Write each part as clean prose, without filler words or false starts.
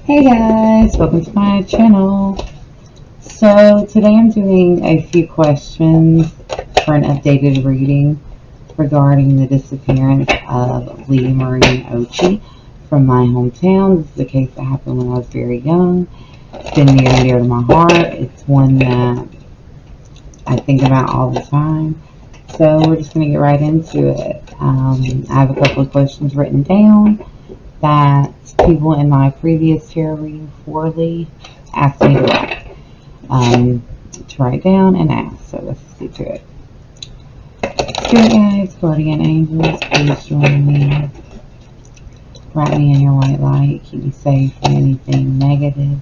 Hey guys, welcome to my channel. So today I'm doing a few questions for an updated reading regarding the disappearance of Leigh Occhi from my hometown. This is a case that happened when I was very young. It's been near and dear to my heart. It's one that I think about all the time. So we're just going to get right into it. I have a couple of questions written down that people in my previous tarot reading for Leigh asked me to write down and ask. So let's get to it. Spirit guides, guardian angels, please join me. Wrap me in your white light. Keep me safe from anything negative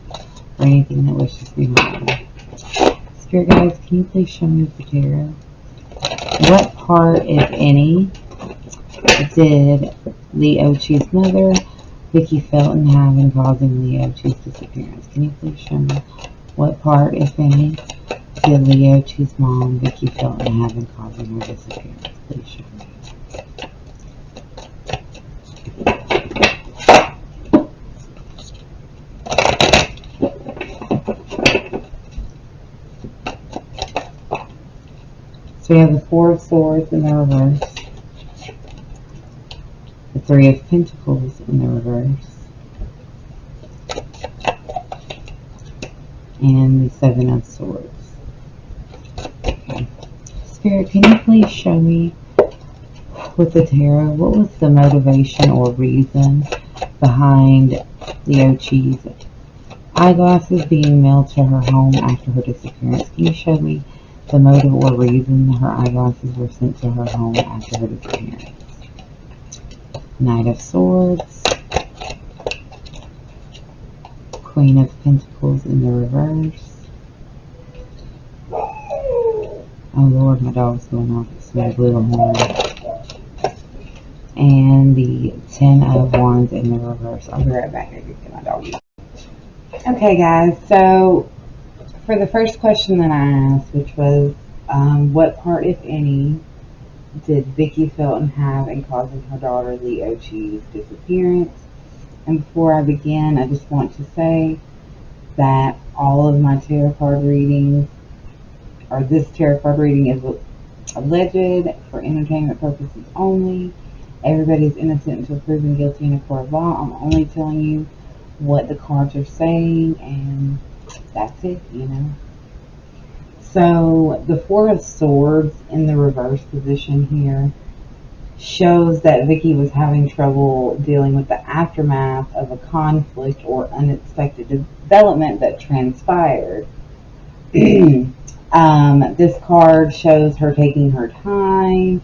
or anything that wishes me harm. Spirit guides, can you please show me the tarot? What part, if any, did Leigh Occhi's mother, Vicki Felton, have in causing Leigh Occhi's disappearance? Can you please show me what part, if any, did Leigh Occhi's mom, Vicki Felton, have in causing her disappearance? Please show me. So we have the Four of Swords in the reverse, the Three of Pentacles in the reverse, and the Seven of Swords. Okay. Spirit, can you please show me with the tarot, what was the motivation or reason behind Leigh Occhi's eyeglasses being mailed to her home after her disappearance? Can you show me the motive or reason her eyeglasses were sent to her home after her disappearance? Knight of Swords, Queen of Pentacles in the reverse. Oh Lord, my dog's going off its little horn. And the Ten of Wands in the reverse. I'll be right back. I can get my dog. Okay, guys. So for the first question that I asked, which was, what part, if any, did Vicki Felton have in causing her daughter Leigh Occhi's disappearance? And before I begin, I just want to say that all of my tarot card readings, or this tarot card reading, is alleged for entertainment purposes only. Everybody's innocent until proven guilty in a court of law. I'm only telling you what the cards are saying, and that's it, you know. So the Four of Swords in the reverse position here shows that Vicki was having trouble dealing with the aftermath of a conflict or unexpected development that transpired. This card shows her taking her time,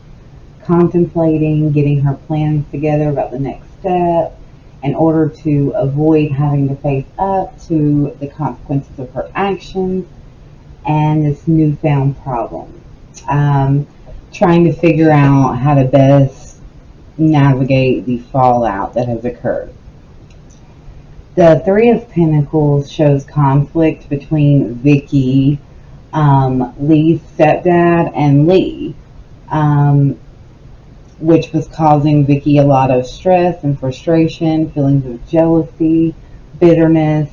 contemplating, getting her plans together about the next step in order to avoid having to face up to the consequences of her actions and this newfound problem. Trying to figure out how to best navigate the fallout that has occurred. The Three of Pentacles shows conflict between Vicki, Leigh's stepdad, and Leigh, which was causing Vicki a lot of stress and frustration, feelings of jealousy, bitterness,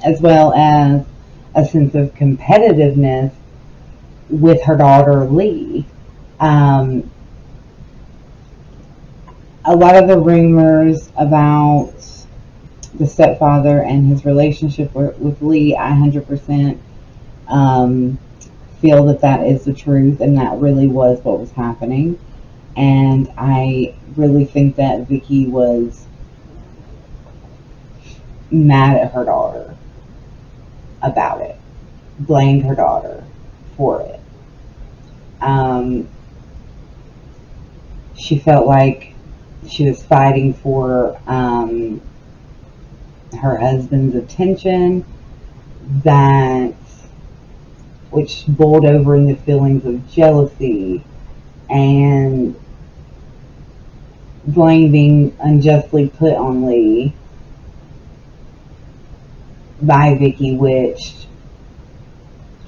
as well as a sense of competitiveness with her daughter Leigh. A lot of the rumors about the stepfather and his relationship with Leigh, I 100% feel that is the truth, and that really was what was happening. And I really think that Vicki was mad at her daughter about it, blamed her daughter for it. She felt like she was fighting for her husband's attention, which boiled over into feelings of jealousy and blame being unjustly put on Leigh by Vicki, which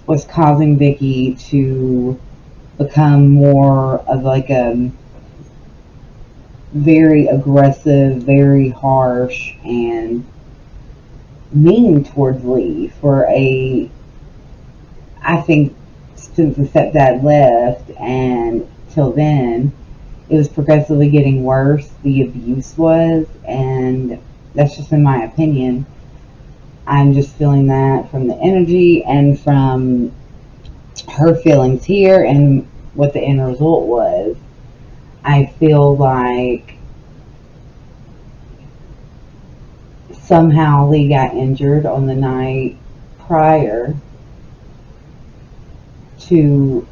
was causing Vicki to become more of like a very aggressive, very harsh, and mean towards Leigh for I think since the stepdad left and till then, it was progressively getting worse, the abuse was, and that's just in my opinion. I'm just feeling that from the energy and from her feelings here and what the end result was. I feel like somehow Leigh got injured on the night prior to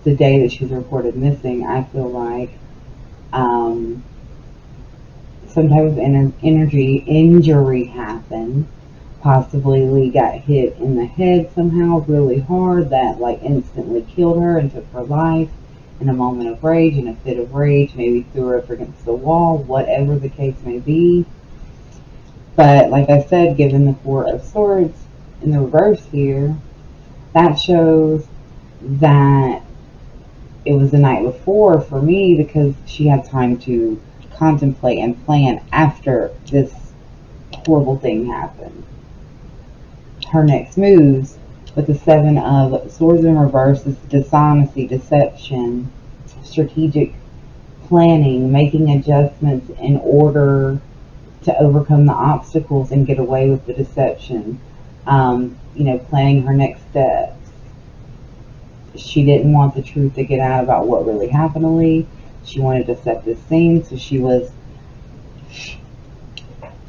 the day that she was reported missing. I feel like some type of injury happened. Possibly Leigh got hit in the head somehow really hard that like instantly killed her and took her life in a moment of rage, in a fit of rage, maybe threw her up against the wall, whatever the case may be. But like I said, given the Four of Swords in the reverse here, that shows that it was the night before for me because she had time to contemplate and plan after this horrible thing happened. Her next moves with the Seven of Swords in reverse is dishonesty, deception, strategic planning, making adjustments in order to overcome the obstacles and get away with the deception. Planning her next steps. She didn't want the truth to get out about what really happened to Leigh. She wanted to set this scene, so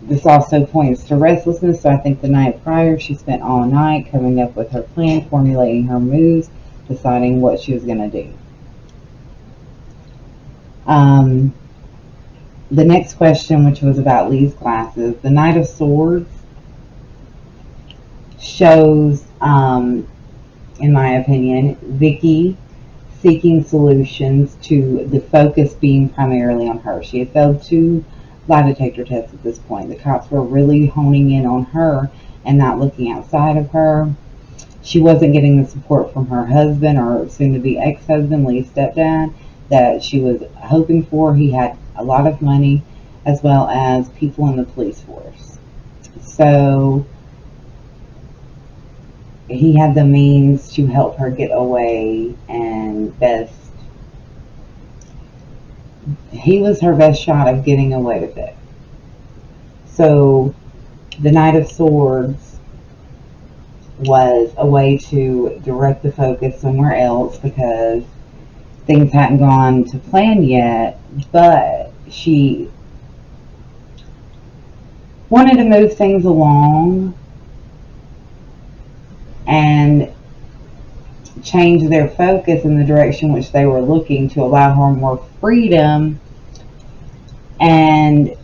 this also points to restlessness, so I think the night prior she spent all night coming up with her plan, formulating her moves, deciding what she was going to do. The next question, which was about Leigh's glasses, the Knight of Swords shows, in my opinion, Vicki seeking solutions to the focus being primarily on her. She had failed 2 lie detector tests at this point. The cops were really honing in on her and not looking outside of her. She wasn't getting the support from her husband or soon-to-be ex-husband, Leigh's stepdad, that she was hoping for. He had a lot of money as well as people in the police force. So he had the means to help her get away and he was her best shot of getting away with it. So the Knight of Swords was a way to direct the focus somewhere else because things hadn't gone to plan yet, but she wanted to move things along and change their focus in the direction which they were looking to allow her more freedom. And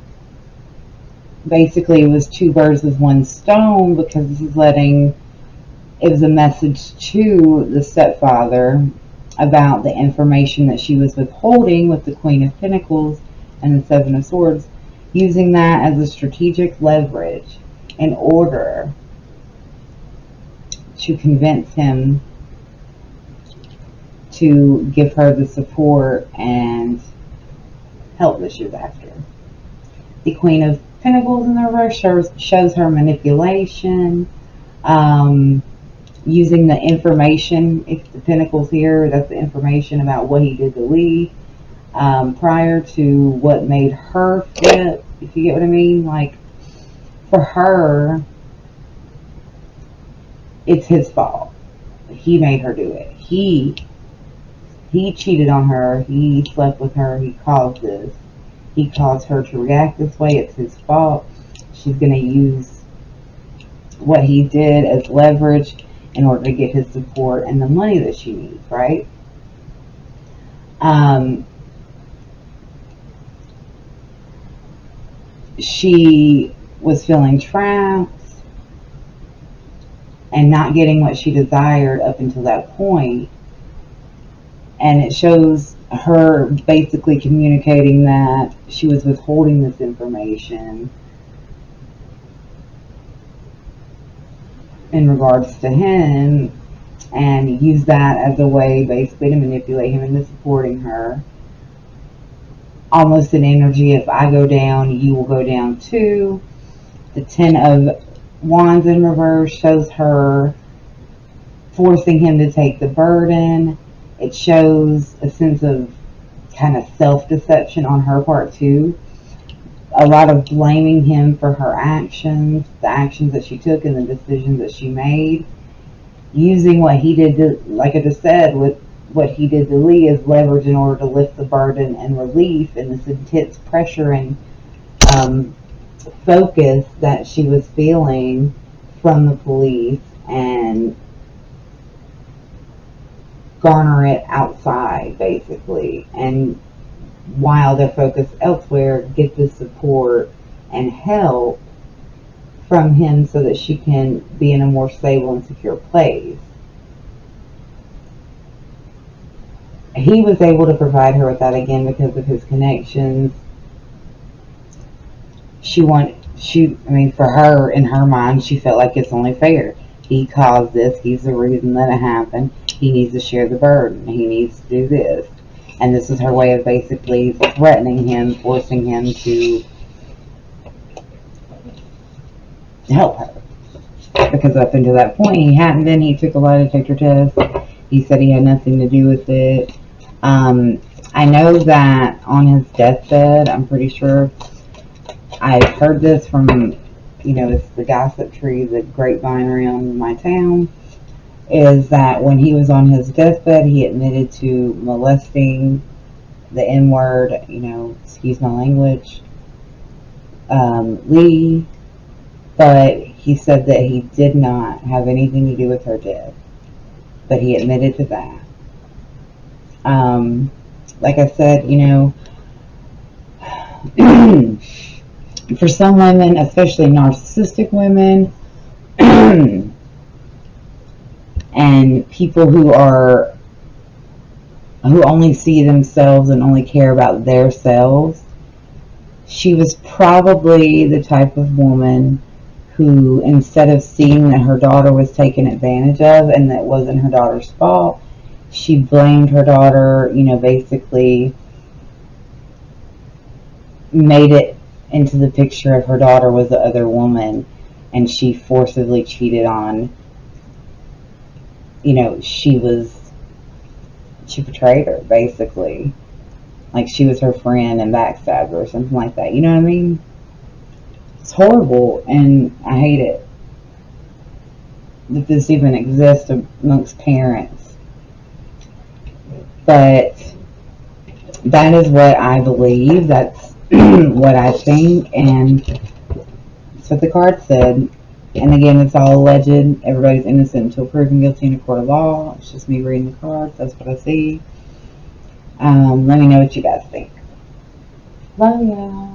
basically it was 2 birds with 1 stone because this is it was a message to the stepfather about the information that she was withholding with the Queen of Pentacles and the Seven of Swords, using that as a strategic leverage in order to convince him to give her the support and help that she was after. The Queen of Pentacles in the reverse shows her manipulation, using the information. If the Pentacles here, that's the information about what he did to Leigh prior to what made her flip, if you get what I mean. Like, for her, it's his fault. He made her do it. He cheated on her. He slept with her. He caused this. He caused her to react this way. It's his fault. She's going to use what he did as leverage in order to get his support and the money that she needs, right? She was feeling trapped and not getting what she desired up until that point. And it shows her basically communicating that she was withholding this information in regards to him, and use that as a way basically to manipulate him into supporting her. Almost an energy, if I go down, you will go down too. The 10 of Wands in reverse shows her forcing him to take the burden. It shows a sense of kind of self-deception on her part too. A lot of blaming him for her actions, the actions that she took and the decisions that she made. Using what he did to, like I just said, with what he did to Leigh as leverage in order to lift the burden and relief and this intense pressure and focus that she was feeling from the police, and garner it outside basically, and while they're focused elsewhere, get the support and help from him so that she can be in a more stable and secure place. He was able to provide her with that again because of his connections. For her, in her mind, she felt like it's only fair. He caused this. He's the reason that it happened. He needs to share the burden. He needs to do this. And this is her way of basically threatening him, forcing him to help her. Because up until that point, he hadn't been. He took a lie detector test. He said he had nothing to do with it. I know that on his deathbed, I'm pretty sure, I've heard this from, it's the gossip tree, the grapevine around my town, is that when he was on his deathbed, he admitted to molesting the N-word, excuse my language, Leigh, but he said that he did not have anything to do with her death, but he admitted to that. Like I said, for some women, especially narcissistic women, and people who only see themselves and only care about their selves, she was probably the type of woman who, instead of seeing that her daughter was taken advantage of and that wasn't her daughter's fault, she blamed her daughter, basically made it into the picture of her daughter was the other woman, and she forcibly cheated on, she betrayed her, basically. Like she was her friend and backstabbed her or something like that. You know what I mean? It's horrible, and I hate it that this even exists amongst parents. But that is what I believe. That's what I think, and that's what the card said. And again, it's all alleged. Everybody's innocent until proven guilty in a court of law. It's just me reading the cards. That's what I see. Let me know what you guys think. Love y'all.